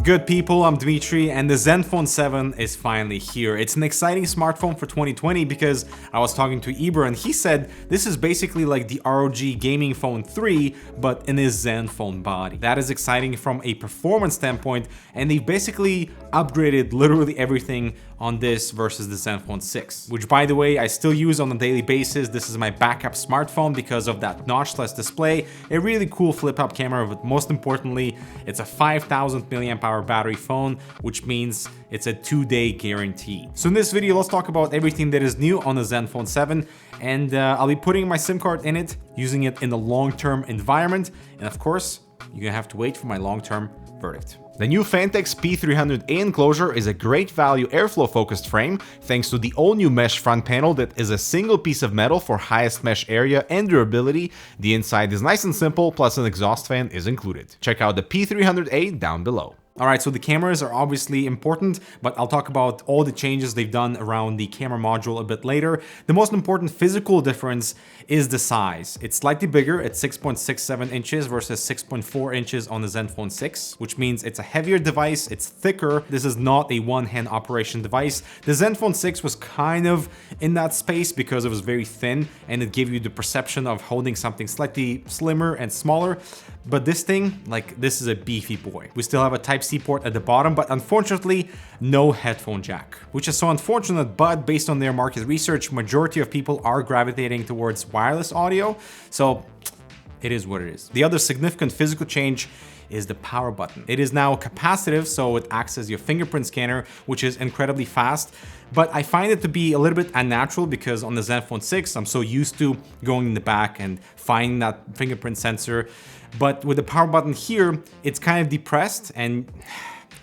Good people, I'm Dmitry, and the Zenfone 7 is finally here. It's an exciting smartphone for 2020 because I was talking to Ibra and he said this is basically like the ROG Gaming Phone 3, but in his Zenfone body. That is exciting from a performance standpoint, and they've basically upgraded literally everything on this versus the Zenfone 6, which, by the way, I still use on a daily basis. This is my backup smartphone because of that notchless display, a really cool flip-up camera, but most importantly, it's a 5,000 mAh battery phone, which means it's a 2-day guarantee. So in this video, let's talk about everything that is new on the Zenfone 7, and I'll be putting my SIM card in it, using it in a long-term environment, and of course, you're gonna have to wait for my long-term verdict. The new Phanteks P300A enclosure is a great value airflow focused frame thanks to the all new mesh front panel that is a single piece of metal for highest mesh area and durability. The inside is nice and simple, plus an exhaust fan is included. Check out the P300A down below. Alright, so the cameras are obviously important, but I'll talk about all the changes they've done around the camera module a bit later. The most important physical difference is the size. It's slightly bigger at 6.67 inches versus 6.4 inches on the Zenfone 6, which means it's a heavier device, it's thicker. This is not a one-hand operation device. The Zenfone 6 was kind of in that space because it was very thin and it gave you the perception of holding something slightly slimmer and smaller. But this thing, like, this is a beefy boy. We still have a Type-C port at the bottom, but unfortunately, no headphone jack, which is so unfortunate, but based on their market research, majority of people are gravitating towards wireless audio, so it is what it is. The other significant physical change is the power button. It is now capacitive, so it acts as your fingerprint scanner, which is incredibly fast. But I find it to be a little bit unnatural because on the Zenfone 6, I'm so used to going in the back and finding that fingerprint sensor. But with the power button here, it's kind of depressed and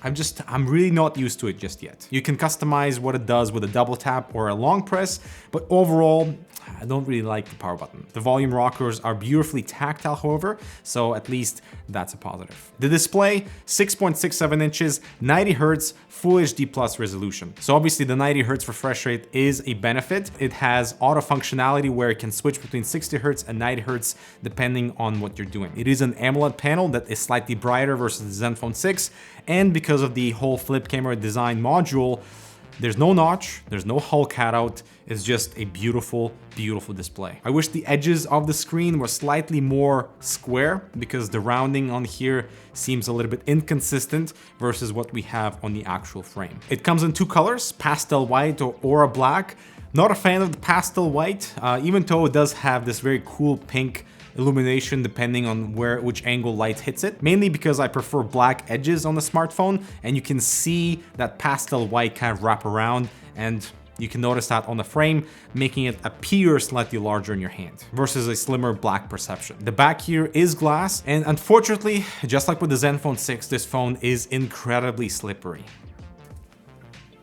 I'm really not used to it just yet. You can customize what it does with a double tap or a long press, but overall, I don't really like the power button. The volume rockers are beautifully tactile, however, so at least that's a positive. The display, 6.67 inches, 90 Hz, Full HD Plus resolution. So obviously the 90 Hz refresh rate is a benefit. It has auto functionality where it can switch between 60 Hz and 90 Hz depending on what you're doing. It is an AMOLED panel that is slightly brighter versus the Zenfone 6, and because of the whole flip camera design module, there's no notch, there's no hull cutout, it's just a beautiful, beautiful display. I wish the edges of the screen were slightly more square because the rounding on here seems a little bit inconsistent versus what we have on the actual frame. It comes in two colors, pastel white or aura black. Not a fan of the pastel white, even though it does have this very cool pink illumination depending on which angle light hits it, mainly because I prefer black edges on the smartphone, and you can see that pastel white kind of wrap around, and you can notice that on the frame, making it appear slightly larger in your hand versus a slimmer black perception. The back here is glass, and unfortunately, just like with the Zenfone 6, this phone is incredibly slippery.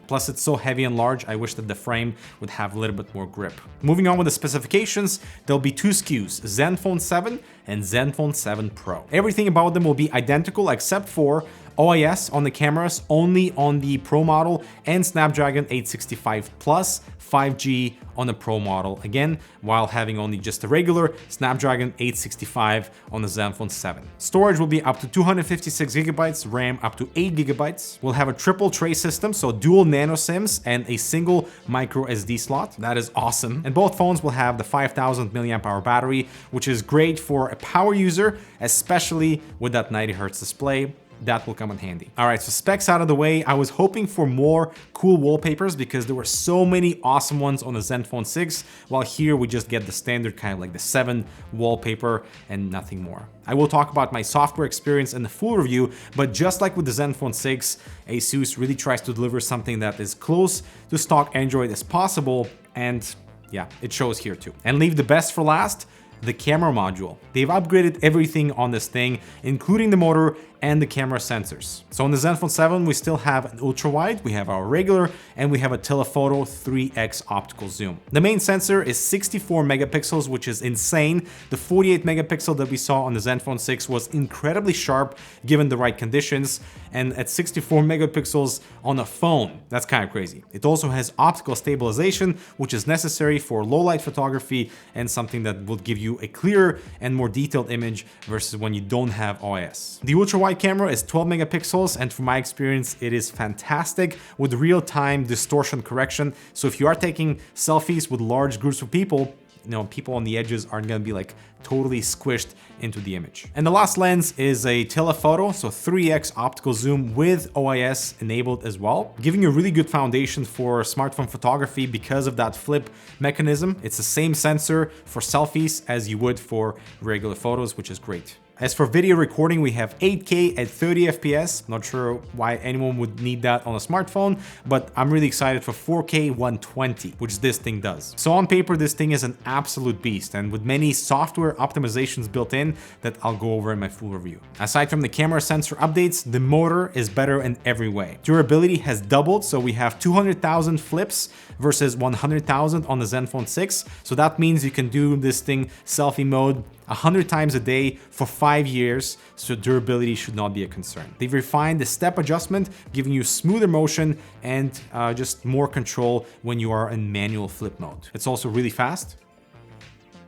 Plus, it's so heavy and large, I wish that the frame would have a little bit more grip. Moving on with the specifications, there'll be two SKUs, Zenfone 7 and Zenfone 7 Pro. Everything about them will be identical except for OIS on the cameras only on the Pro model and Snapdragon 865 Plus 5G on the Pro model, again, while having only just a regular Snapdragon 865 on the Zenfone 7. Storage will be up to 256 GB, RAM up to 8 GB. We'll have a triple tray system, so dual nano SIMs and a single micro SD slot. That is awesome. And both phones will have the 5,000 mAh battery, which is great for a power user, especially with that 90 Hz display. That will come in handy. All right, so specs out of the way. I was hoping for more cool wallpapers because there were so many awesome ones on the Zenfone 6, while here we just get the standard kind of like the 7 wallpaper and nothing more. I will talk about my software experience in the full review, but just like with the Zenfone 6, ASUS really tries to deliver something that is close to stock Android as possible, and yeah, it shows here too. And leave the best for last, the camera module. They've upgraded everything on this thing, including the motor and the camera sensors. So on the Zenfone 7, we still have an ultra wide, we have our regular, and we have a telephoto 3x optical zoom. The main sensor is 64 megapixels, which is insane. The 48 megapixel that we saw on the Zenfone 6 was incredibly sharp given the right conditions, and at 64 megapixels on a phone, that's kind of crazy. It also has optical stabilization, which is necessary for low light photography and something that will give you a clearer and more detailed image versus when you don't have OIS. The ultra wide ultra-wide camera is 12 megapixels, and from my experience, it is fantastic with real-time distortion correction. So if you are taking selfies with large groups of people, you know, people on the edges aren't gonna be like totally squished into the image. And the last lens is a telephoto, so 3x optical zoom with OIS enabled as well, giving you a really good foundation for smartphone photography because of that flip mechanism. It's the same sensor for selfies as you would for regular photos, which is great. As for video recording, we have 8K at 30 FPS. Not sure why anyone would need that on a smartphone, but I'm really excited for 4K 120, which this thing does. So on paper, this thing is an absolute beast, and with many software optimizations built in that I'll go over in my full review. Aside from the camera sensor updates, the motor is better in every way. Durability has doubled, so we have 200,000 flips versus 100,000 on the Zenfone 6. So that means you can do this thing selfie mode 100 times a day for 5 years, so durability should not be a concern. They've refined the step adjustment, giving you smoother motion and just more control when you are in manual flip mode. It's also really fast,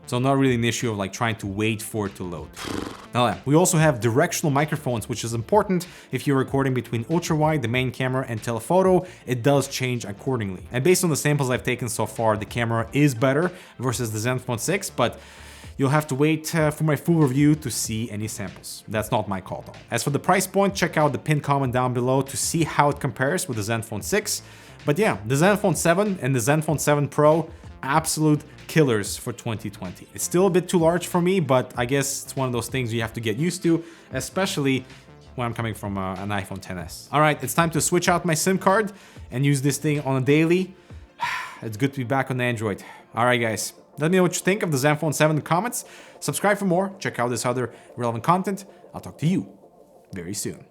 so not really an issue of like trying to wait for it to load. Now, we also have directional microphones, which is important if you're recording between ultra-wide, the main camera, and telephoto. It does change accordingly. And based on the samples I've taken so far, the camera is better versus the Zenfone 6, but you'll have to wait for my full review to see any samples. That's not my call though. As for the price point, check out the pinned comment down below to see how it compares with the Zenfone 6. But yeah, the Zenfone 7 and the Zenfone 7 Pro, absolute killers for 2020. It's still a bit too large for me, but I guess it's one of those things you have to get used to, especially when I'm coming from an iPhone XS. All right, it's time to switch out my SIM card and use this thing on a daily. It's good to be back on Android. All right, guys. Let me know what you think of the Zenfone 7 in the comments. Subscribe for more. Check out this other relevant content. I'll talk to you very soon.